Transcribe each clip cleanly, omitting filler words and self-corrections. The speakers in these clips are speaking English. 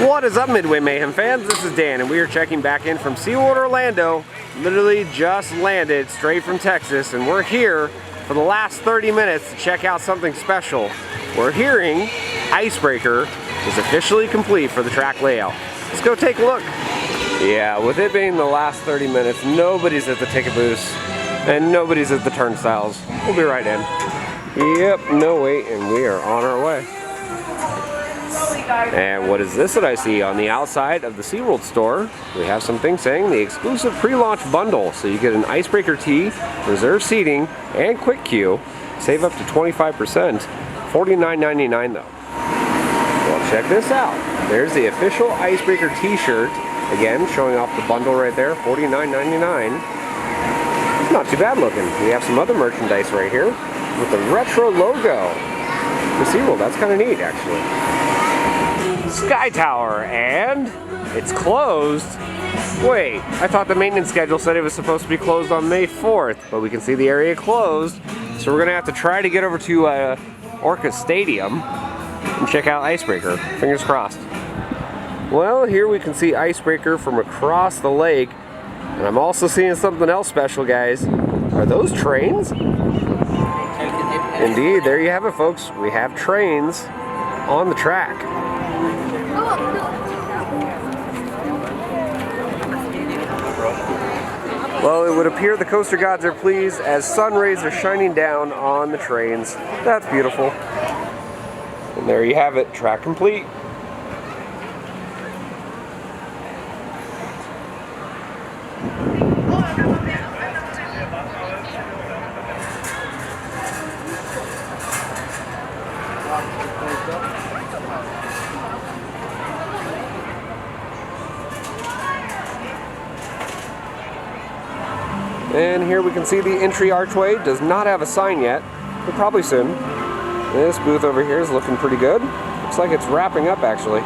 What is up, Midway Mayhem fans? This is Dan, and we are checking back in from SeaWorld Orlando. Literally just landed straight from Texas, and we're here for the last 30 minutes to check out something special. We're hearing Icebreaker is officially complete for the track layout. Let's go take a look. Yeah, with it being the last 30 minutes, nobody's at the ticket booths, and nobody's at the turnstiles. We'll be right in. Yep, no wait, and we are on our way. And what is this that I see on the outside of the SeaWorld store? We have some things saying the exclusive pre-launch bundle. So you get an Icebreaker tee, reserved seating, and quick queue. Save up to 25%. $49.99 though. Well, check this out. There's the official Icebreaker t-shirt. Again, showing off the bundle right there, $49.99. Not too bad looking. We have some other merchandise right here with the retro logo for SeaWorld. That's kind of neat, actually. Sky Tower, and it's closed. Wait, I thought the maintenance schedule said it was supposed to be closed on May 4th, but we can see the area closed. So we're gonna have to try to get over to Orca Stadium and check out Icebreaker. Fingers crossed. Well, here we can see Icebreaker from across the lake, and I'm also seeing something else special, guys. Are those trains? Indeed, there you have it, folks. We have trains on the track. Well, it would appear the coaster gods are pleased as sun rays are shining down on the trains. That's beautiful. And there you have it, track complete. And here we can see the entry archway does not have a sign yet, but probably soon. This booth over here is looking pretty good. Looks like it's wrapping up actually.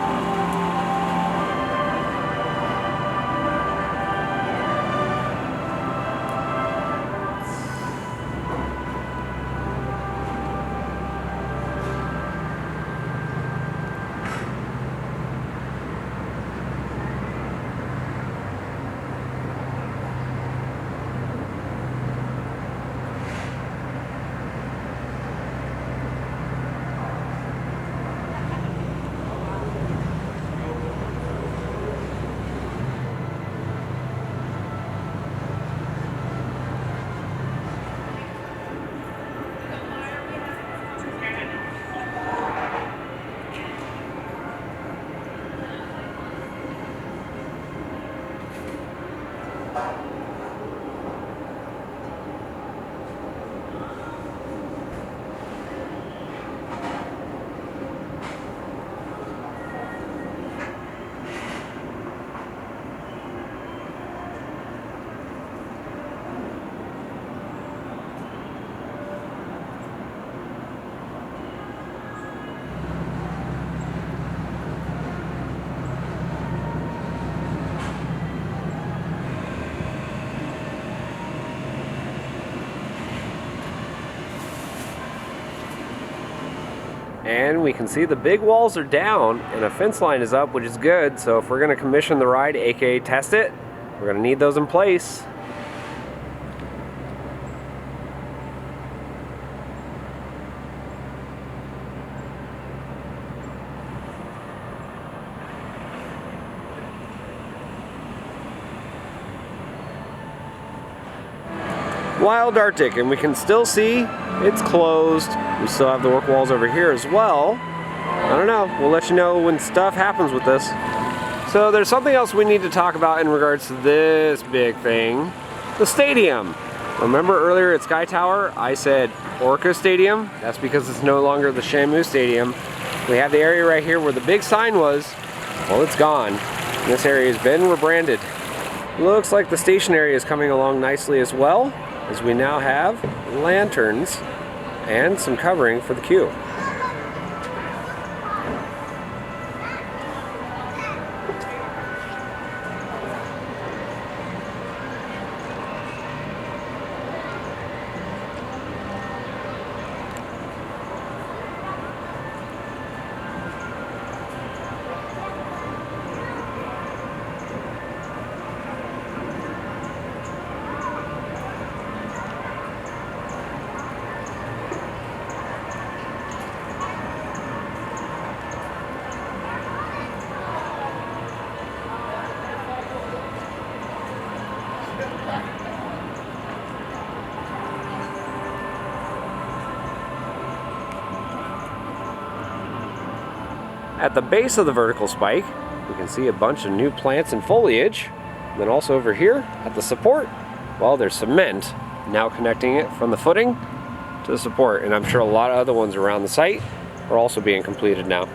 And we can see the big walls are down and a fence line is up, which is good. So if we're going to commission the ride, aka test it, we're going to need those in place. Wild Arctic, and we can still see it's closed. We still have the work walls over here as well. I don't know, we'll let you know when stuff happens with this. So there's something else we need to talk about in regards to this big thing, the stadium. Remember earlier at Sky Tower, I said Orca Stadium? That's because it's no longer the Shamu Stadium. We have the area right here where the big sign was. Well, it's gone. This area has been rebranded. Looks like the station area is coming along nicely as well, as we now have lanterns and some covering for the queue. At the base of the vertical spike, we can see a bunch of new plants and foliage. And then also over here at the support, well, there's cement now connecting it from the footing to the support. And I'm sure a lot of other ones around the site are also being completed now.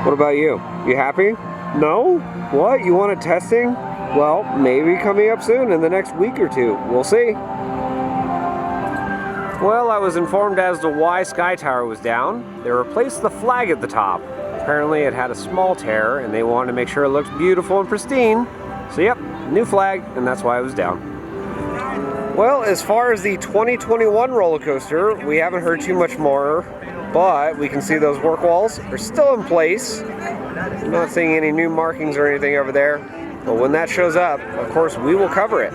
What about you? You happy? No? What? You want it testing? Well, maybe coming up soon in the next week or two. We'll see. Well, I was informed as to why Sky Tower was down. They replaced the flag at the top. Apparently it had a small tear and they wanted to make sure it looked beautiful and pristine. So yep, new flag, and that's why it was down. Well, as far as the 2021 roller coaster, we haven't heard too much more, but we can see those work walls are still in place. I'm not seeing any new markings or anything over there, but when that shows up, of course, we will cover it.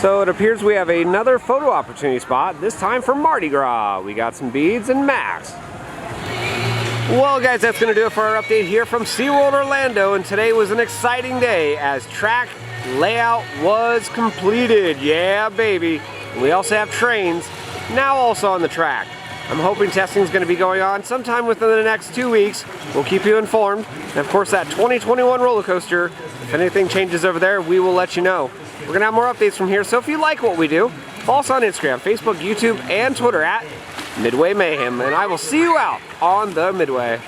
So it appears we have another photo opportunity spot, this time for Mardi Gras. We got some beads and masks. Well guys, that's going to do it for our update here from SeaWorld Orlando, and today was an exciting day as track layout was completed. Yeah baby. And we also have trains now also on the track. I'm hoping testing is going to be going on sometime within the next 2 weeks. We'll keep you informed. And of course that 2021 roller coaster, if anything changes over there, we will let you know. We're going to have more updates from here, so if you like what we do, follow us on Instagram, Facebook, YouTube, and Twitter at Midway Mayhem, and I will see you out on the Midway.